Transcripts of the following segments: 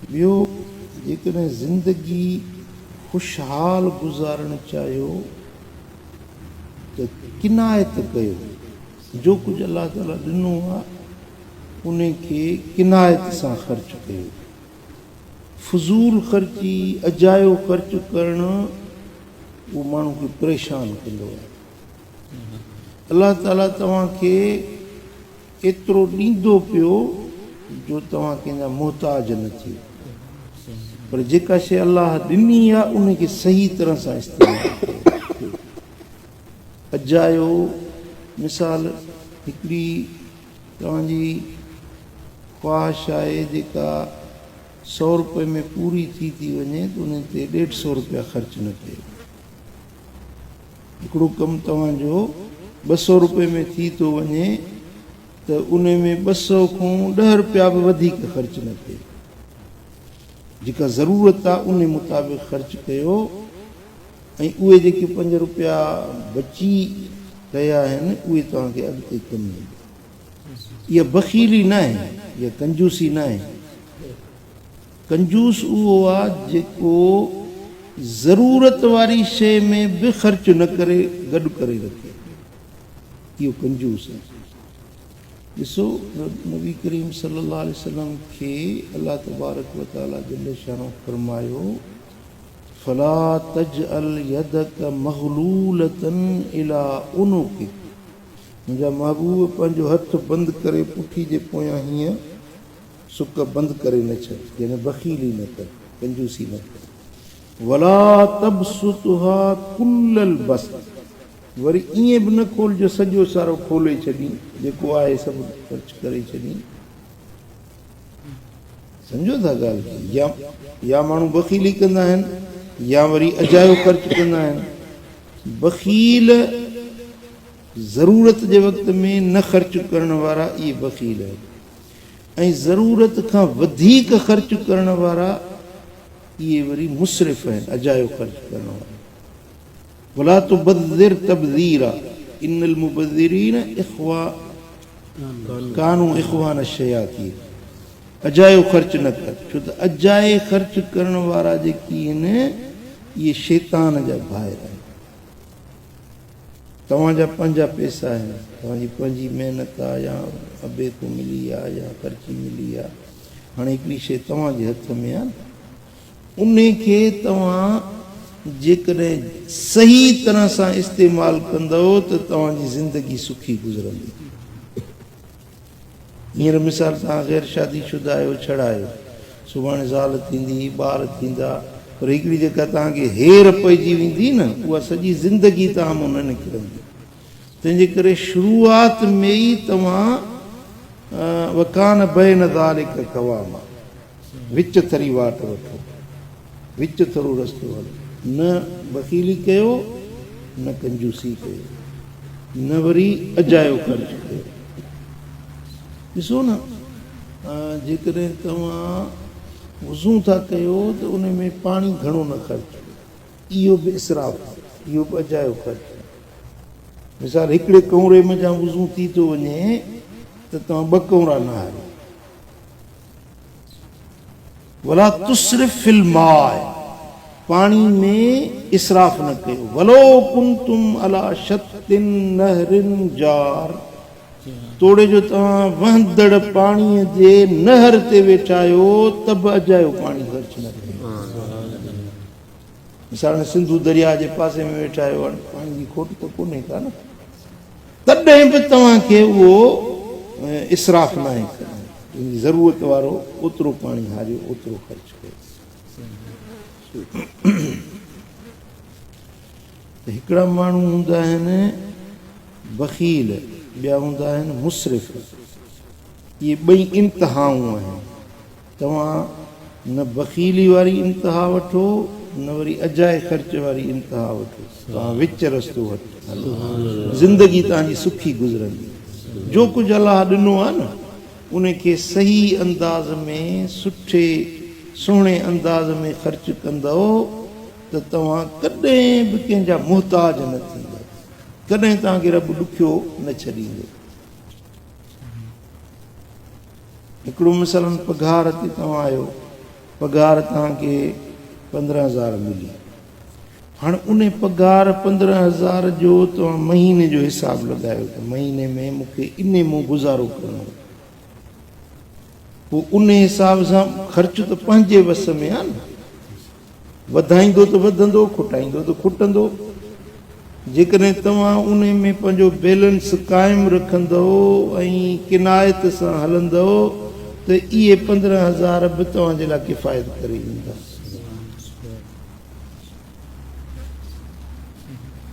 ॿियो जेकॾहिं ज़िंदगी ख़ुशहाल गुज़ारण चाहियो त किनायत कयो। जो कुझु अलाह ताला ॾिनो आहे उन खे किनायत सां ख़र्च कयो। फज़ूल ख़र्ची अजायो ख़र्च करणु उहो माण्हू खे परेशान कंदो आहे। अलाह ताला तव्हांखे एतिरो ॾींदो पियो जो तव्हां कंहिंजा मोहताज न थियो, पर जेका शइ अलाह ॾिनी आहे उनखे सही तरह सां इस्तेमालु कयो। अजायो मिसाल हिकिड़ी तव्हांजी ख़्वाहिश आहे जेका 100 रुपए में पूरी थी वञे त उन ते 150 रुपया ख़र्च न कयो। हिकिड़ो कमु तव्हांजो 200 रुपए में थी थो वञे त उन में 200 खां 10 रुपया बि वधीक ख़र्च न कयो। जेका ज़रूरत आहे उन मुताबिक़ ख़र्च कयो ऐं उहे जेके 5 रुपया बची रहिया आहिनि उहे तव्हांखे अॻिते कमु ईंदा। इहा बख़ीली न आहे, इहा कंजूसी न आहे। कंजूस उहो आहे जेको ज़रूरत वारी शइ में बि ख़र्च न करे गॾु करे रखे, इहो कंजूस आहे। ॾिसो नबी करीम सल्लल्लाहु अलैहि वसल्लम खे अल्लाह तबारक व तआला जल्ल शानो फरमायो फला तजअल यदक मग़लूलतन इला उनुकिक, मुंहिंजा महबूब पंहिंजो हथ बंदि करे पुठी जे पोयां हीअं सुक बंदि करे न छॾ, यानी बख़ीली न कर, कंजूसी न कर। वला तबसुतहा कुल्लल बस्त, वरी ईअं बि न खोल जो सॼो सारो खोले छॾी, जेको आहे सभु ख़र्च करे छॾी। सम्झो था ॻाल्हि? या माण्हू बख़ीली कंदा आहिनि या वरी अजायो ख़र्च कंदा आहिनि। बख़ील ज़रूरत जे वक़्त में न ख़र्च करण वारा इहे बख़ील आहिनि, ऐं ज़रूरत खां वधीक ख़र्च करण वारा इहे वरी मुसरिफ़ आहिनि, अजायो ख़र्च करण वारा। वला तुबज़िर तबज़ीरा इन्नल मुबज़िरीन कानू इख़वान शयातीन, अजायो ख़र्च न कर, छो त अजाए ख़र्च करण वारा जेकी आहिनि इहे शैतान जा भाइर आहिनि। तव्हांजा पंहिंजा पैसा आहिनि, तव्हांजी पंहिंजी महिनत आहे या अबे को मिली आहे या ख़र्ची मिली आहे, हाणे हिकिड़ी शइ तव्हांजे हथ में आहे, उन खे तव्हां जेकॾहिं सही तरह सां इस्तेमालु कंदव त तव्हांजी ज़िंदगी सुखी गुज़रंदी। हींअर मिसाल तव्हां ग़ैर शादीशुदा आहियो, छड़ायो, सुभाणे ज़ाल थींदी, ॿार थींदा, पर हिकिड़ी जेका तव्हांखे हेर पइजी वेंदी न उहा सॼी ज़िंदगी तव्हां मां न निकिरंदी। तंहिंजे करे शुरूआत में ई तव्हां वकान बैन ज़ालिक क़वामा, विच थरी वाट वठो, विच थरो रस्तो हलो। न बख़ीली कयो, न कंजूसी कयो, न वरी अजायो ख़र्च कयो। ॾिसो न, जेकॾहिं तव्हां वज़ू था कयो त उन में पाणी घणो न ख़र्च कयो, इहो बि इसराफ़, इहो बि अजायो ख़र्च। मिसाल हिकिड़े कौरे में जा वज़ू थी थो वञे त तव्हां 2 कौरा न हारियो। वला तुसरिफ़ फिल माए, पाणी में इसराफ़ न कयो। वलो कुंतुम अला शत्तिन नहरिन जार, तोड़े जो तव्हां वहंदड़ पाणीअ जे नहर ते वेठा आहियो त बि अजायो पाणी ख़र्च न कयो। मिसाल सिंधु दरिया जे पासे में वेठा आहियो, पाणी जी खोट त कोन्हे का न, तॾहिं बि तव्हांखे उहो इसराफ़ न आहे करणु। ज़रूरत वारो ओतिरो पाणी हारियो, ओतिरो ख़र्च कयो। हिकिड़ा माण्हू हूंदा आहिनि बख़ील, ॿिया हूंदा आहिनि मुसरिफ़। इहे ॿई इंतिहाऊं आहिनि। तव्हां न बख़ीली वारी इंतिहा वठो, न वरी अजाए ख़र्च वारी इंतिहा वठो, तव्हां विच रस्तो वठो, ज़िंदगी तव्हांजी सुखी गुज़रंदी। जो कुझु अलाह ॾिनो आहे न उन खे सही अंदाज़ में, सुठे सुहिणे अंदाज़ में ख़र्च कंदव त तव्हां कॾहिं बि कंहिंजा मुहताज न थींदव, कॾहिं तव्हांखे रब ॾुखियो न छॾींदो। हिकिड़ो मिसाल पघार ते तव्हां आहियो, पगार तव्हांखे 15,000 मिली। हाणे उन पगार 15,000 जो तव्हां महीने जो हिसाब लॻायो त महीने में मूंखे इन मूं गुज़ारो करिणो, पोइ उन हिसाब सां ख़र्च त पंहिंजे वस में आहे न, वधाईंदो त वधंदो, खुटाईंदो त खुटंदो। जेकॾहिं तव्हां उन में पंहिंजो बैलेंस क़ाइमु रखंदव ऐं किनायत सां हलंदव त इहे 15,000 बि तव्हांजे लाइ किफ़ायत करे ईंदा।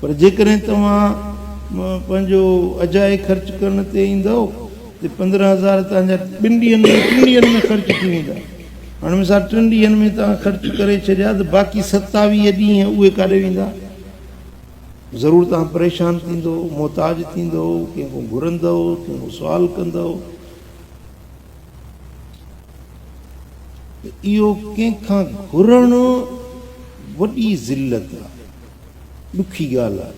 पर जेकॾहिं तव्हां पंहिंजो अजाए ख़र्च करण ते ईंदव त 15,000 तव्हांजा 2 ॾींहंनि में ख़र्च थी वेंदा। हाणे मिसाल 3 ॾींहंनि में तव्हां ख़र्च करे छॾिया त बाक़ी 27 ॾींहं उहे काॾे वेंदा? ज़रूरु तव्हां परेशान थींदो, मोहताज थींदो, कंहिंखो घुरंदव, कंहिंखो सुवाल कंदव। इहो कंहिंखां घुरणु वॾी ज़िल्लत आहे, ॾुखी ॻाल्हि आहे।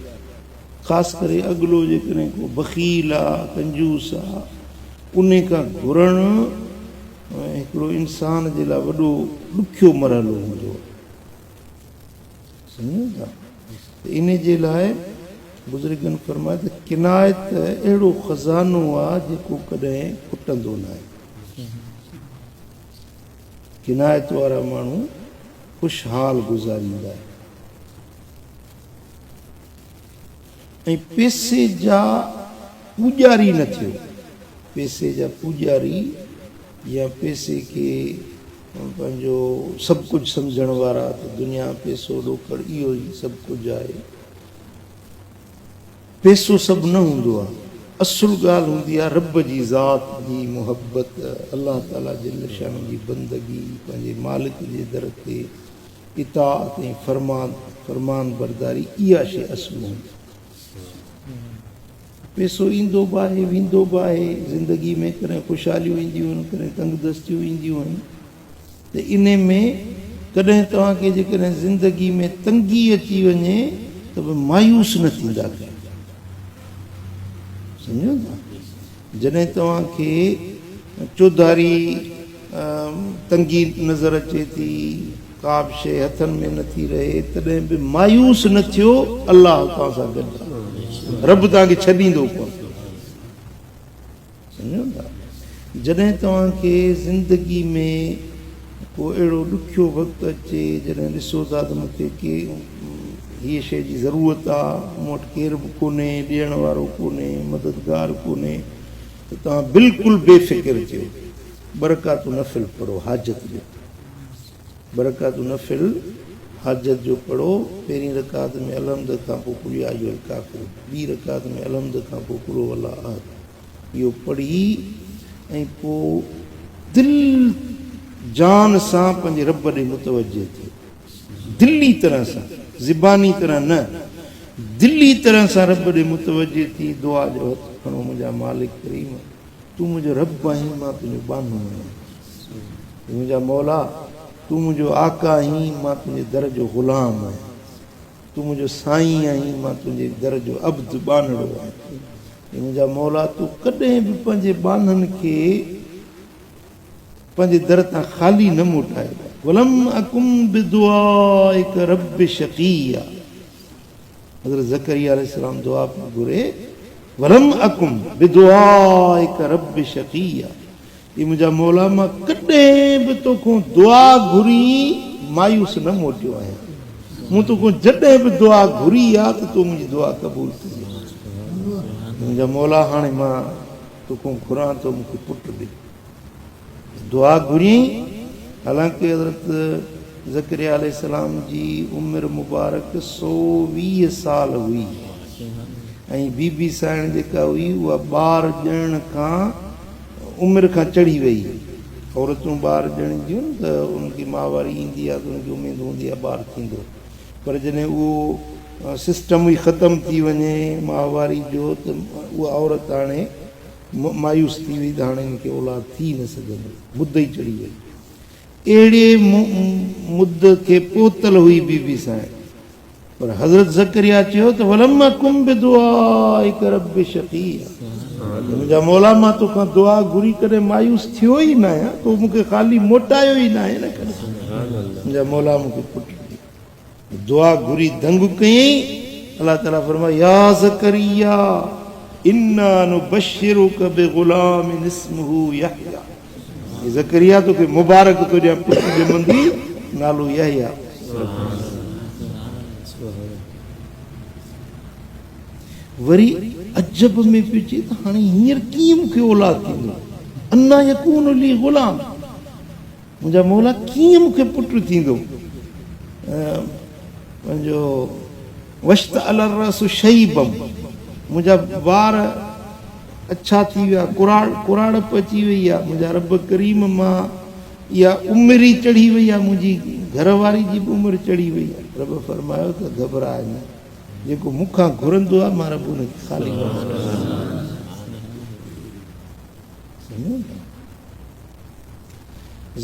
ख़ासि करे अॻिलो जेकॾहिं को बख़ील आहे, कंजूस आहे, उन खां घुरणु हिकिड़ो इंसान जे लाइ वॾो ॾुखियो मरहलो हूंदो आहे। सम्झो था? इन जे लाइ बुज़ुर्गनि फरमायो त किनायत अहिड़ो ख़ज़ानो आहे जेको कॾहिं खुटंदो न आहे। किनायत वारा माण्हू ख़ुशहाल गुज़ारींदा आहिनि। ऐं पैसे जा पूॼारी न थियो, पैसे जा पूॼारी या पैसे खे पंहिंजो सभु कुझु सम्झण वारा त दुनिया पैसो ॾोकड़ इहो ई सभु कुझु आहे। पैसो सभु न हूंदो आहे। असुल ॻाल्हि हूंदी आहे रब जी ज़ात जी मुहबत, अलाह ताला जे शान जी बंदगी, पंहिंजे मालिक जे दर ते इताअत ऐं फरमान बरदारी, इहा शइ असुल हूंदी। पैसो ईंदो बि आहे, वेंदो बि आहे। ज़िंदगी में कॾहिं ख़ुशहालियूं ईंदियूं आहिनि, कॾहिं तंगदस्तियूं ईंदियूं आहिनि। त इन में कॾहिं तव्हांखे जेकॾहिं ज़िंदगी में तंगी अची वञे त बि मायूस न थींदा। सम्झो था? जॾहिं तव्हांखे चौधारी तंगी नज़र अचे थी, का बि शइ हथनि में नथी रहे, तॾहिं बि मायूस न थियो। अलाह तव्हां सां गॾु आहे, रब तव्हांखे छॾींदो कोन। सम्झो था? जॾहिं तव्हांखे ज़िंदगी में को अहिड़ो ॾुखियो वक़्तु अचे, जॾहिं ॾिसो था त मूंखे हीअ शइ जी ज़रूरत आहे, मूं वटि केर बि कोन्हे, ॾियण वारो कोन्हे, मददगार कोन्हे, त तव्हां बिल्कुलु बेफ़िक्र थियो। बरकातु नफ़िल पढ़ो, हाजत जो बरकातु नफ़िल हाजत जो पढ़ो। पहिरीं रकात में अलहम्द खां पोइ कुल या अय्युहल काफ़िरून, ॿी रकात में अलहम्द खां पोइ कुल हु अल्लाहु अहद। इहो पढ़ी ऐं पोइ दिलि जान सां पंहिंजे रब ॾे मुतवजह थियो, दिली तरह सां, ज़िबानी तरह न, दिली तरह सां रब ॾे मुतवजह थी दुआ जो हथ खणो। मुंहिंजा मालिक करीम, तूं मुंहिंजो रब आहीं, मां तुंहिंजो बानो आहियां। मुंहिंजा मौला, तूं मुंहिंजो आका आहीं, मां तुंहिंजे दर जो ग़ुलाम आहियां। तूं मुंहिंजो साईं आहीं, मां तुंहिंजे दर जो अब्द बानड़ो आहियां। मुंहिंजा मौला, तूं कॾहिं बि पंहिंजे बाननि खे पंहिंजे दर तां ख़ाली न मोटाए। वलम अकुम बिदुआइक रब्बि शक़िया। हज़रत ज़करिया अलैहिस्सलाम दुआ पिया घुरे, वलम अकुम बिदुआइक रब्बि शक़िया। ये मुंहिंजा मौला, मां कॾहिं बि तोखां दुआ घुरी मायूस न मोटियो आहियां। मूं तोखां जॾहिं बि दुआ घुरी आहे त तूं मुंहिंजी दुआ क़बूल कई। मुंहिंजा मौला, हाणे मां तोखां घुरां थो, मूंखे पुटु ॾे। दुआ घुरी। हालांकि हज़रत ज़करिया अलैहिस्सलाम जी उमिरि मुबारक 120 साल हुई ऐं बीबी साइण जेका हुई उहा ॿार ॼणण खां उमिरि खां चढ़ी वई। औरतूं ॿार ॼणंदियूं त उनखे माहवारी ईंदी आहे त उनखे उमेदु हूंदी आहे ॿार थींदो, पर जॾहिं उहो सिस्टम ई ख़तमु थी वञे माहवारी जो त उहा औरत हाणे मायूस थी वई त हाणे हिनखे औलाद थी न सघंदी, मुद ई चढ़ी वई। अहिड़े मुद खे पोतल हुई बीबी साइण। पर हज़रत ज़करिया चयो त वलम्मा कुम बिदुआइक रब्बि शक़िया, मुंहिंजा मौला मां तोखां दुआ घुरी करे मायूस थियो ई न आहियां, तो मूंखे ख़ाली मोटायो ई न आहे न करे। मुंहिंजा मौला मूंखे पुटु ॾे। दुआ घुरी दंग कयईं, अलाह ताला फरमायो या ज़करिया इन्ना नुबश्शिरुक बिग़ुलामिन इस्मुहु यहया, ज़करिया तोखे मुबारक थो ॾियां, पुटु ॼमंदी, नालो यहया। वरी अजब में पियो चए त हाणे हींअर कीअं मूंखे औलाद थींदो, अन्ना यकून ली ग़ुलाम, मुंहिंजा मौला कीअं मूंखे पुटु थींदो। पंहिंजो वश्त अल रस शैबम, मुंहिंजा वार अच्छा थी विया, कुराड़प अची वई आहे, मुंहिंजा रब करीम मां इहा उमिरि ई चढ़ी वई आहे, मुंहिंजी घरवारी जी बि उमिरि चढ़ी वई आहे। रब फरमायो त घबराए न, जेको मूंखां घुरंदो आहे मां रब हुनखे ख़ाली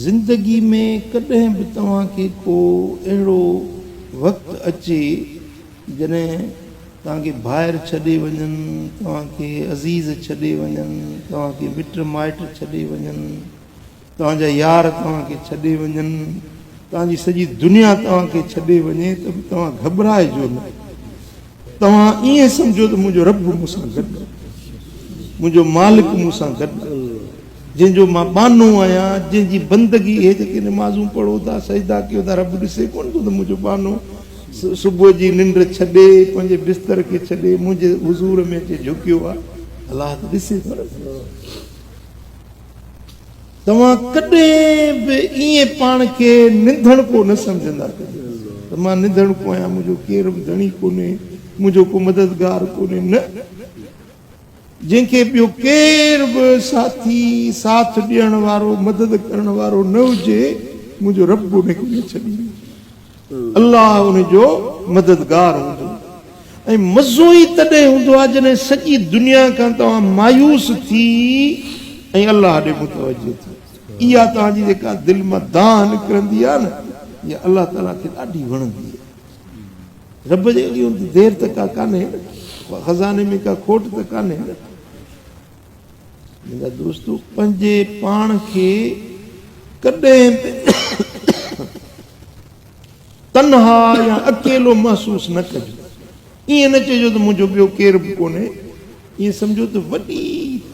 ज़िंदगी में कॾहिं बि तव्हांखे को अहिड़ो वक़्तु अचे जॾहिं तव्हांखे ॿाहिरि छॾे वञनि, तव्हांखे अज़ीज़ छॾे वञनि, तव्हांखे मिट माइट छॾे वञनि, तव्हांजा यार तव्हांखे छॾे वञनि, तव्हांजी सॼी दुनिया तव्हांखे छॾे वञे त बि तव्हां घबराइजो न। तव्हां ईअं सम्झो त मुंहिंजो रब मूंसां गॾु, मुंहिंजो मालिक मूंसां गॾु, जंहिंजो मां बानो आहियां, जंहिंजी बंदगी हे जेके नमाज़ूं पढ़ो था, सजदा कयो था, रब ॾिसे कोन थो त मुंहिंजो बानो सुबुह जी निंड छॾे, पंहिंजे बिस्तर खे छॾे, मुंहिंजे हुज़ूर में अचे झुकियो आहे, अलाह त ॾिसे थो न। तव्हां कॾहिं बि ईअं पाण खे निंधण को न सम्झंदा त मां निंधण को आहियां, मुंहिंजो केर बि धणी कोन्हे, मुंहिंजो को मददगार कोन्हे, न। जंहिंखे ॿियो केर बि साथी साथ ॾियण वारो मदद करण वारो न हुजे, मुंहिंजो रब उनखे न छॾींदो, अलाह उनजो मददगार हूंदो। ऐं मज़ो ई तॾहिं हूंदो आहे जॾहिं सॼी दुनिया खां तव्हां मायूस थी ऐं अलाह ॾे मुतवजो थियो। इहा तव्हांजी जेका दिलि मां दाह निकिरंदी आहे न, इहा अलाह ताला खे ॾाढी वणंदी आहे। रब जे अॻियां देरि त का कान्हे, खज़ाने में का खोट त कान्हे न। मुंहिंजा दोस्तो, पंहिंजे पाण खे कॾहिं तन्हा या अकेलो महसूसु न कजो। ईअं न चइजो त मुंहिंजो ॿियो केर बि कोन्हे, ईअं सम्झो त वॾी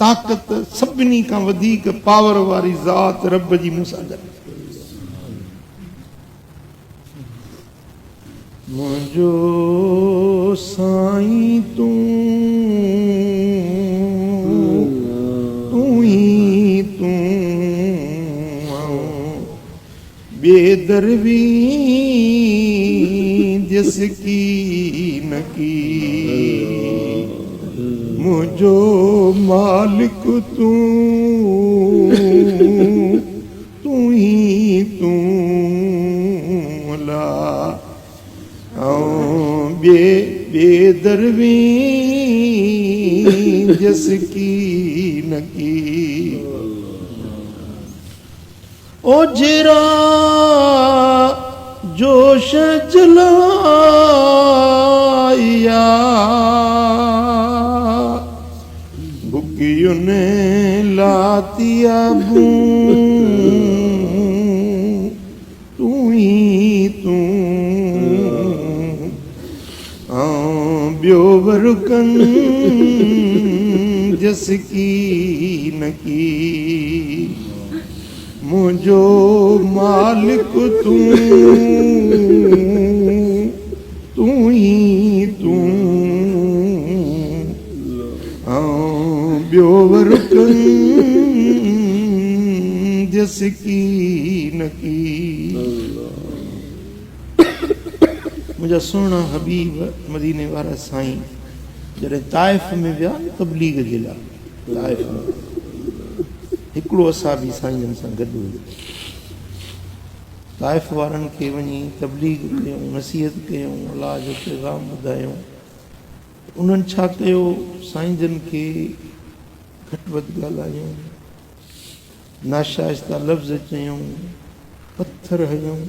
ताक़त, सभिनी खां वधीक पावर वारी ज़ात रब जी मूंसां गॾु। मुंहिंजो साईं तूं ई तूं बेदरवी जिसकी न की, मुझो मालिक तू ही तू अला बेदरवी जिसकी न की। ओ जरा जोश जलाया बुगियों ने लातिया बू, तू ही तू ब्यो वरुकन जसकी न की, मुझो मालिक तू ही तू ब्यो वरुकन जसकी न की। मुंहिंजा सुहिणा हबीब मदीने वारा साईं जॾहिं ताइफ़ में विया तबलीग जे लाइ, ताइफ़ में हिकिड़ो असां बि साईं सां गॾु हुयो। ताइफ़ वारनि खे वञी तबलीग कयूं, नसीहत कयूं, अलाह जो पैगाम ॿुधायूं। उन्हनि छा कयो, साईं जन खे घटि वधि ॻाल्हायूं, नाशाइस्ता लफ़्ज़ चयूं, पथर हयूं,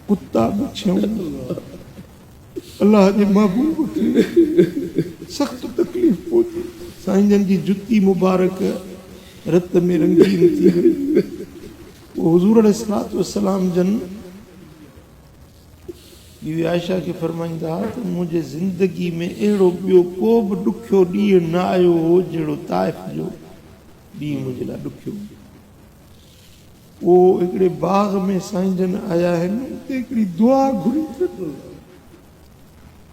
कुता बछियूं, अल्लाह जे महबूब खे सख़्त तकलीफ़ पहुती। साईं जन जी जुती मुबारक रत में रंगीन थी वई। हुज़ूर अलैहिस्सलातु वस्सलाम जन बीवी आयशा खे फरमाईंदा त मुंहिंजे ज़िंदगी में अहिड़ो ॿियो को बि ॾुखियो ॾींहुं न आयो हो जहिड़ो ताइफ़ जो ॾींहुं मुंहिंजे लाइ ॾुखियो। वो हिकिड़े बाग़ में साईं जन आया आहिनि, उते हिकिड़ी दुआ घुरी।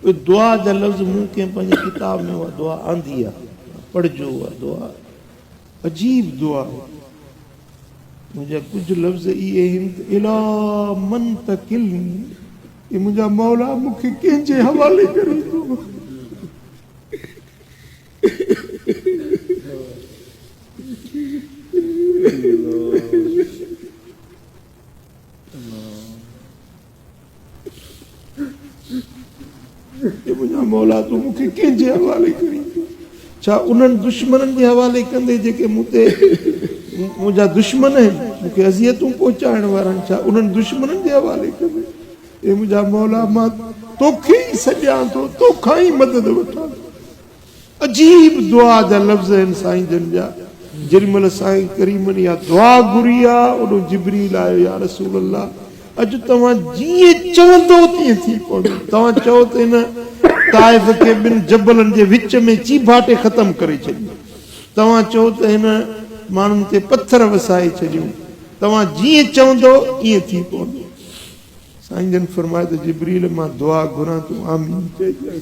दुआ जा लफ़्ज़ मूं कंहिं पंहिंजे किताब में उहा दुआ आंदी आहे, पढ़जो। उहा दुआ अजीब दुआ आहे। मुंहिंजा कुझु लफ़्ज़ इहे आहिनि त इला मन तकिलनी, ये मुंहिंजा मौला मूंखे कंहिंजे हवाले करे थो। मुंहिंजा मौला तूं मूंखे कंहिंजे हवाले करी। छा उन्हनि दुश्मननि जे हवाले कंदे जेके मूं ते मुंहिंजा दुश्मन आहिनि, मूंखे अज़ियतूं पहुचाइण वारा आहिनि, छा उन्हनि दुश्मननि जे हवाले कंदे? ए मुंहिंजा मौला मां तोखे ई सॼां थो, तोखां ई मदद वठां। अजीब दुआ जा लफ़्ज़ आहिनि साईं जन जा। जेॾीमहिल साईं करीमनि इहा दुआ घुरी आहे, ओॾो जिब्रील आयो, या रसूल अल्लाह अॼु तव्हां जीअं चवंदो तीअं थी पवंदो। तव्हां चओ त हिन ताइफ़ खे ॿिनि जबलनि जे विच में चीभाटे ख़तमु करे छॾियो। तव्हां चओ त हिन माण्हुनि ते पथर वसाए छॾियूं। तव्हां जीअं चवंदो ईअं थी पवंदो। साईं जन फरमाए त जिब्रील मां दुआ घुरां तूं आमीन चइजांइ।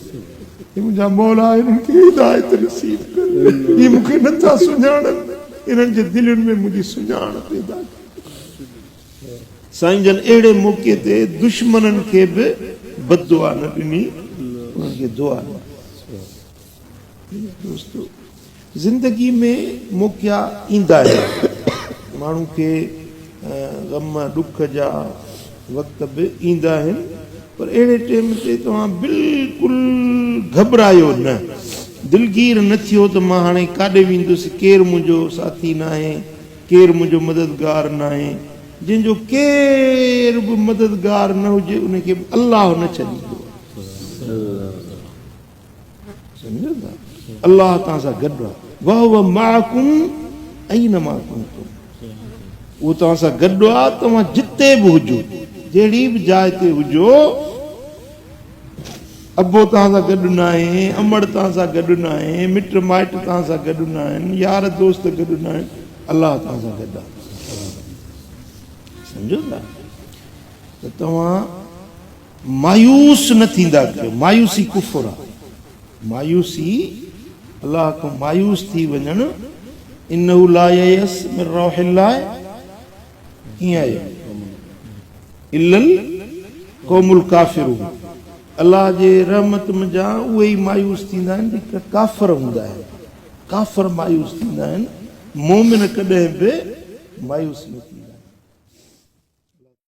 मुंहिंजा मौला हिननि खे हिदायत नसीब कर। इहे मूंखे नथा सुञाणनि, इन्हनि जे दिलनि में मुंहिंजी सुञाण पैदा कर। साईं जन अहिड़े मौक़े ते दुश्मननि खे बि बददुआ न ॾिनी, उन्हनि खे दुआ ॾिनी। दोस्तो, ज़िंदगी में मौक़िया ईंदा आहिनि, माण्हू खे ग़म ॾुख जा वक़्त बि ईंदा आहिनि, पर अहिड़े टाइम ते तव्हां बिल्कुलु घबरायो न, दिलगीर न थियो त मां हाणे काॾे वेंदुसि, केरु मुंहिंजो साथी न आहे, केरु मुंहिंजो मददगार न आहे। जंहिंजो केरु बि मददगार न हुजे उनखे अल्लाह न छॾींदो। सम्झो था? अल्लाह तव्हां सां गॾु आहे। वहुव माकुम ऐनमा कुंतुम, उहो तव्हां सां गॾु आहे। तव्हां जिते बि हुजो, जहिड़ी बि जाइ ते हुजो, अबो तव्हां सां गॾु न आहे, अमड़ तव्हां सां गॾु न आहे, मिट माइट तव्हां सां गॾु न आहिनि, यार दोस्त गॾु न आहिनि, अल्लाह तव्हां सां गॾु आहे। सम्झो था? त तव्हां मायूस न थींदा कयो। मायूसी कुफर आहे। मायूसी अल्लाह खां मायूस थी वञण। इन्नहु ला ययस मिन रौहिल्लाह, कीअं आहे? इल्लल क़ौमुल काफ़िरून। अल्लाह जे रहमत में जा उहे ई मायूस थींदा आहिनि जेके काफ़िर हूंदा आहिनि। काफ़िर मायूस थींदा आहिनि, मोमिन कॾहिं बि मायूस न थींदा।